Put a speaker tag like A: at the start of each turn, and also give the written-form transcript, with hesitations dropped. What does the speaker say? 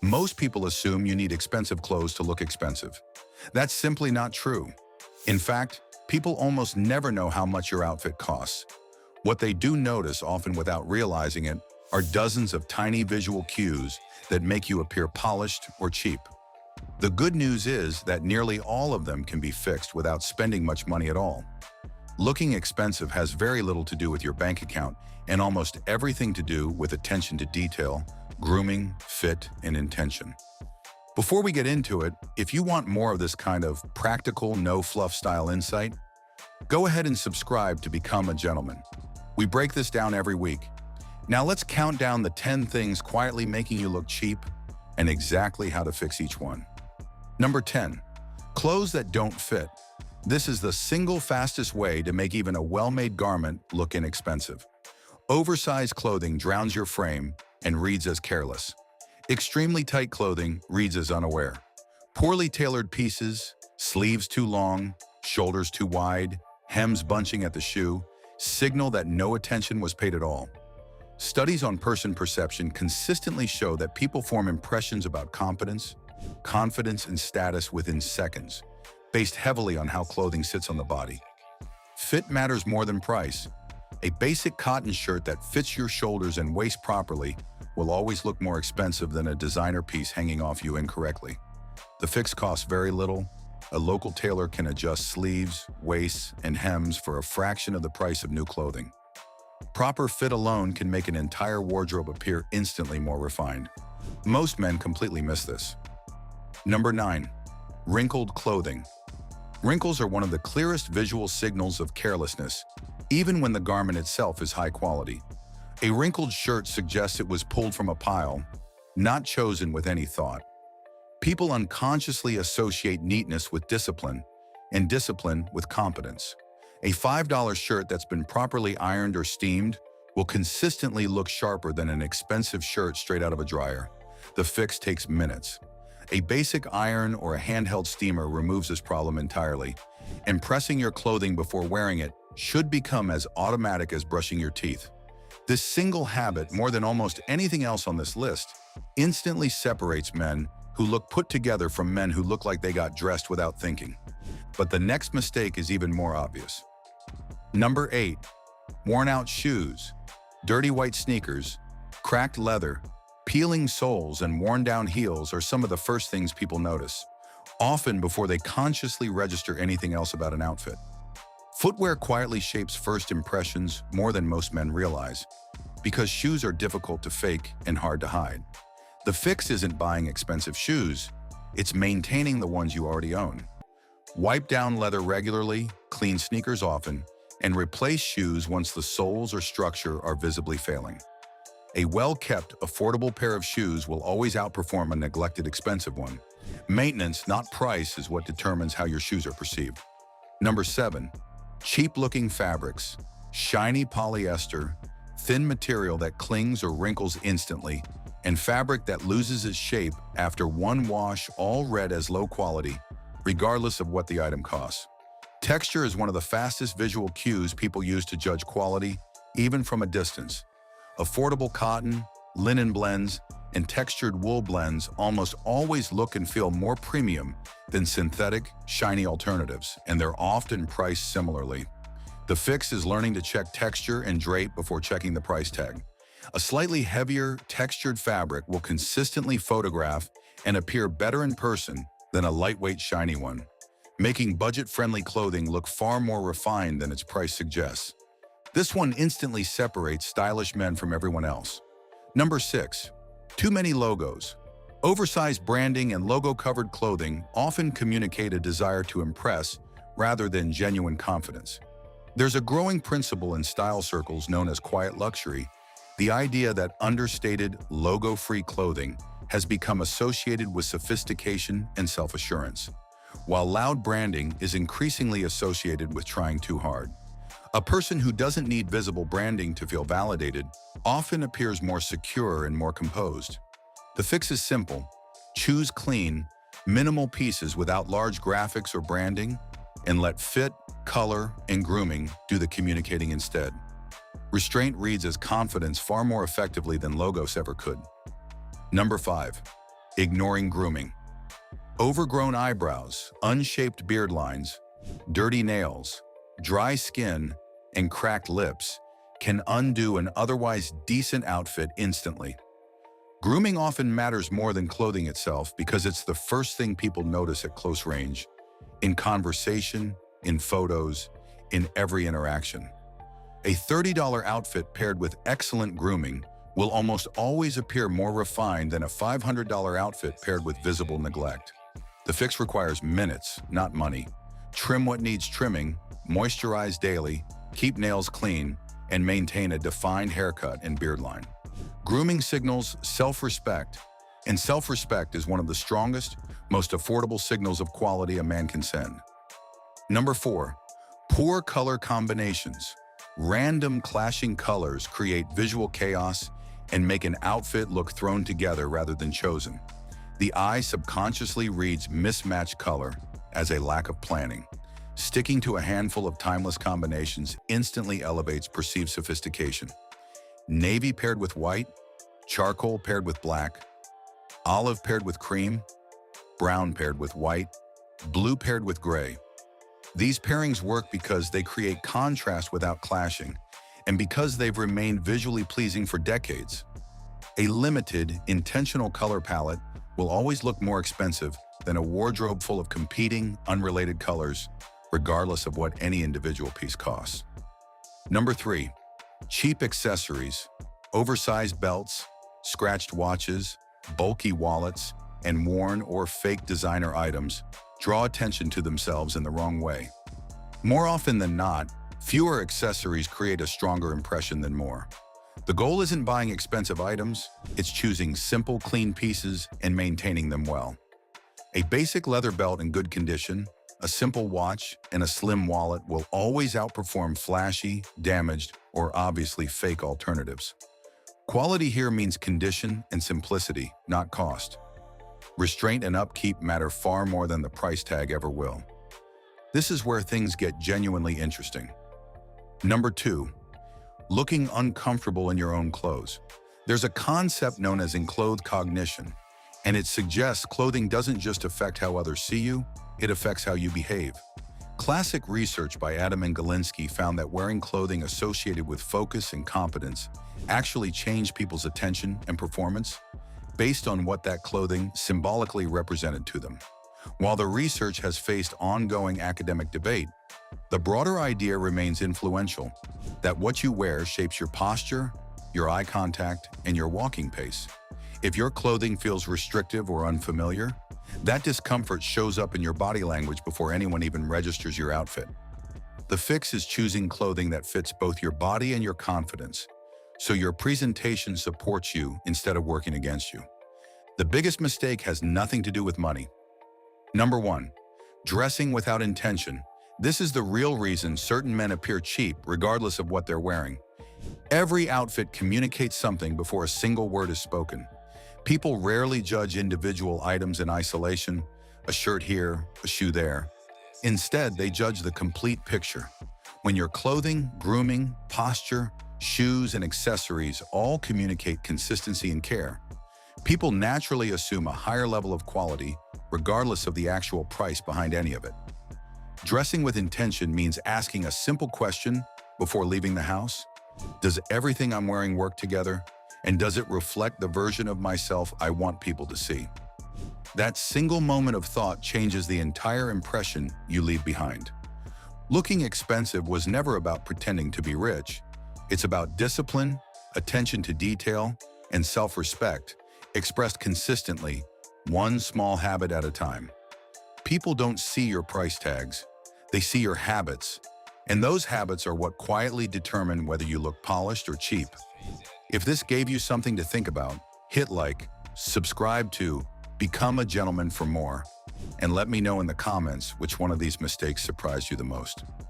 A: Most people assume you need expensive clothes to look expensive. That's simply not true. In fact, people almost never know how much your outfit costs. What they do notice, often without realizing it, are dozens of tiny visual cues that make you appear polished or cheap. The good news is that nearly all of them can be fixed without spending much money at all. Looking expensive has very little to do with your bank account and almost everything to do with attention to detail, grooming, fit, and intention. Before we get into it, if you want more of this kind of practical, no-fluff style insight, go ahead and subscribe to become a gentleman. We break this down every week. Now let's count down the 10 things quietly making you look cheap and exactly how to fix each one. Number 10. Clothes that don't fit. This is the single fastest way to make even a well-made garment look inexpensive. Oversized clothing drowns your frame and reads as careless. Extremely tight clothing reads as unaware. Poorly tailored pieces, sleeves too long, shoulders too wide, hems bunching at the shoe, signal that no attention was paid at all. Studies on person perception consistently show that people form impressions about competence, confidence, and status within seconds, based heavily on how clothing sits on the body. Fit matters more than price. A basic cotton shirt that fits your shoulders and waist properly will always look more expensive than a designer piece hanging off you incorrectly. The fix costs very little. A local tailor can adjust sleeves, waists, and hems for a fraction of the price of new clothing. Proper fit alone can make an entire wardrobe appear instantly more refined. Most men completely miss this. Number 9. Wrinkled clothing. Wrinkles are one of the clearest visual signals of carelessness, even when the garment itself is high quality. A wrinkled shirt suggests it was pulled from a pile, not chosen with any thought. People unconsciously associate neatness with discipline, and discipline with competence. A $5 shirt that's been properly ironed or steamed will consistently look sharper than an expensive shirt straight out of a dryer. The fix takes minutes. A basic iron or a handheld steamer removes this problem entirely, and pressing your clothing before wearing it should become as automatic as brushing your teeth. This single habit, more than almost anything else on this list, instantly separates men who look put together from men who look like they got dressed without thinking. But the next mistake is even more obvious. Number 8. Worn-out shoes. Dirty white sneakers, cracked leather, peeling soles, and worn-down heels are some of the first things people notice, often before they consciously register anything else about an outfit. Footwear quietly shapes first impressions more than most men realize, because shoes are difficult to fake and hard to hide. The fix isn't buying expensive shoes, it's maintaining the ones you already own. Wipe down leather regularly, clean sneakers often, and replace shoes once the soles or structure are visibly failing. A well-kept, affordable pair of shoes will always outperform a neglected, expensive one. Maintenance, not price, is what determines how your shoes are perceived. Number 7. Cheap-looking fabrics. Shiny polyester, thin material that clings or wrinkles instantly, and fabric that loses its shape after one wash, all read as low quality, regardless of what the item costs. Texture is one of the fastest visual cues people use to judge quality, even from a distance. Affordable cotton, linen blends, and textured wool blends almost always look and feel more premium than synthetic, shiny alternatives, and they're often priced similarly. The fix is learning to check texture and drape before checking the price tag. A slightly heavier, textured fabric will consistently photograph and appear better in person than a lightweight, shiny one, making budget-friendly clothing look far more refined than its price suggests. This one instantly separates stylish men from everyone else. Number 6. Too many logos. Oversized branding and logo-covered clothing often communicate a desire to impress rather than genuine confidence. There's a growing principle in style circles known as quiet luxury, the idea that understated, logo-free clothing has become associated with sophistication and self-assurance, while loud branding is increasingly associated with trying too hard. A person who doesn't need visible branding to feel validated often appears more secure and more composed. The fix is simple. Choose clean, minimal pieces without large graphics or branding, and let fit, color, and grooming do the communicating instead. Restraint reads as confidence far more effectively than logos ever could. Number 5. Ignoring grooming. Overgrown eyebrows, unshaped beard lines, dirty nails, dry skin, and cracked lips can undo an otherwise decent outfit instantly. Grooming often matters more than clothing itself because it's the first thing people notice at close range, in conversation, in photos, in every interaction. A $30 outfit paired with excellent grooming will almost always appear more refined than a $500 outfit paired with visible neglect. The fix requires minutes, not money. Trim what needs trimming, moisturize daily, keep nails clean, and maintain a defined haircut and beard line. Grooming signals self-respect, and self-respect is one of the strongest, most affordable signals of quality a man can send. Number 4, poor color combinations. Random clashing colors create visual chaos and make an outfit look thrown together rather than chosen. The eye subconsciously reads mismatched color as a lack of planning. Sticking to a handful of timeless combinations instantly elevates perceived sophistication. Navy paired with white, charcoal paired with black, olive paired with cream, brown paired with white, blue paired with gray. These pairings work because they create contrast without clashing, and because they've remained visually pleasing for decades. A limited, intentional color palette will always look more expensive than a wardrobe full of competing, unrelated colors, regardless of what any individual piece costs. Number 3, cheap accessories. Oversized belts, scratched watches, bulky wallets, and worn or fake designer items draw attention to themselves in the wrong way. More often than not, fewer accessories create a stronger impression than more. The goal isn't buying expensive items, it's choosing simple, clean pieces and maintaining them well. A basic leather belt in good condition, a simple watch, and a slim wallet will always outperform flashy, damaged, or obviously fake alternatives. Quality here means condition and simplicity, not cost. Restraint and upkeep matter far more than the price tag ever will. This is where things get genuinely interesting. Number 2, looking uncomfortable in your own clothes. There's a concept known as enclothed cognition, and it suggests clothing doesn't just affect how others see you, it affects how you behave. Classic research by Adam and Galinsky found that wearing clothing associated with focus and competence actually changed people's attention and performance based on what that clothing symbolically represented to them. While the research has faced ongoing academic debate, the broader idea remains influential, that what you wear shapes your posture, your eye contact, and your walking pace. If your clothing feels restrictive or unfamiliar, that discomfort shows up in your body language before anyone even registers your outfit. The fix is choosing clothing that fits both your body and your confidence, so your presentation supports you instead of working against you. The biggest mistake has nothing to do with money. Number 1, dressing without intention. This is the real reason certain men appear cheap regardless of what they're wearing. Every outfit communicates something before a single word is spoken. People rarely judge individual items in isolation, a shirt here, a shoe there. Instead, they judge the complete picture. When your clothing, grooming, posture, shoes, and accessories all communicate consistency and care, people naturally assume a higher level of quality regardless of the actual price behind any of it. Dressing with intention means asking a simple question before leaving the house. Does everything I'm wearing work together? And does it reflect the version of myself I want people to see? That single moment of thought changes the entire impression you leave behind. Looking expensive was never about pretending to be rich. It's about discipline, attention to detail, and self-respect, expressed consistently, one small habit at a time. People don't see your price tags, they see your habits, and those habits are what quietly determine whether you look polished or cheap. If this gave you something to think about, hit like, subscribe to Become a Gentleman for more, and let me know in the comments which one of these mistakes surprised you the most.